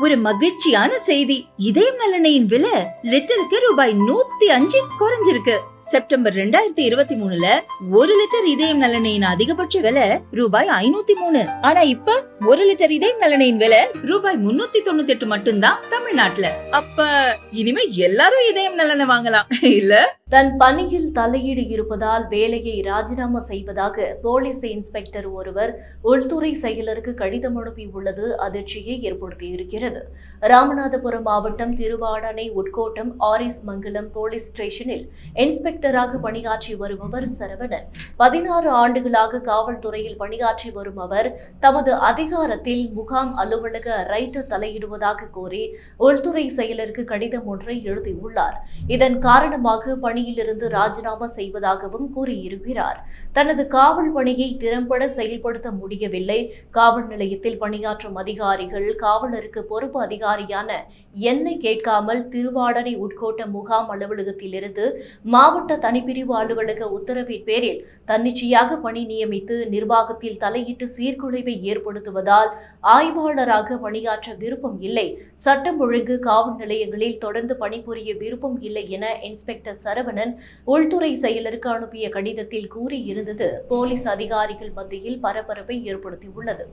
ஒரு மகிழ்ச்சியான செய்தி. இதயம் நல்லெண்ணெயின் விலை லிட்டருக்கு ரூபாய் 105 குறைஞ்சிருக்கு. செப்டம்பர் 2023ல 1 லிட்டர் இதயம் நல்லெண்ணெயின் அதிகபட்ச விலை ரூபாய் 503. ஆனா இப்ப 1 லிட்டர் இதயம் நல்லெண்ணெயின் விலை ரூபாய் 398 மட்டும்தான் தமிழ்நாட்டுல. அப்ப இனிமே எல்லாரும் இதயம் நல்லெண்ணெய் வாங்கலாம் இல்ல? தன் பணியில் தலையீடு இருப்பதால் வேலையை ராஜினாமா செய்வதாக போலீஸ் இன்ஸ்பெக்டர் ஒருவர் உள்துறை செயலருக்கு கடிதம் அனுப்பியுள்ளது அதிர்ச்சியை ஏற்படுத்தியிருக்கிறது. ராமநாதபுரம் மாவட்டம் திருவாடானை உட்கோட்டம் ஆரிஸ் மங்கலம் போலீஸ் ஸ்டேஷனில் இன்ஸ்பெக்டராக பணியாற்றி வருபவர் சரவணன் 16 ஆண்டுகளாக காவல்துறையில் பணியாற்றி வரும் அவர் தமது அதிகாரத்தில் முகாம் அலுவலக ரைட்டர் தலையிடுவதாக கூறி உள்துறை செயலருக்கு கடிதம் ஒன்றை எழுதியுள்ளார். இதன் காரணமாக பணியிலிருந்து ராஜினாமா செய்வதாகவும் கூறியிருக்கிறார். தனது காவல் பணியை திறம்பட செயல்படுத்த முடியவில்லை. காவல் நிலையத்தில் பணியாற்றும் அதிகாரிகள் காவலருக்கு பொறுப்பு அதிகாரியான என்னை கேட்காமல் திருவாடனை உட்கோட்ட முகாம் அலுவலகத்திலிருந்து மாவட்ட தனிப்பிரிவு அலுவலக உத்தரவின் பேரில் தன்னிச்சையாக பணி நியமித்து நிர்வாகத்தில் தலையிட்டு சீர்குலைவை ஏற்படுத்துவதால் ஆய்வாளராக பணியாற்ற விருப்பம் இல்லை, சட்டம் ஒழுங்கு காவல் நிலையங்களில் தொடர்ந்து பணிபுரிய விருப்பம் இல்லை என இன்ஸ்பெக்டர் சரவணன் உள்துறை செயலருக்கு அனுப்பிய கடிதத்தில் கூறியிருந்தது போலீஸ் அதிகாரிகள் மத்தியில் பரபரப்பை ஏற்படுத்தியுள்ளது.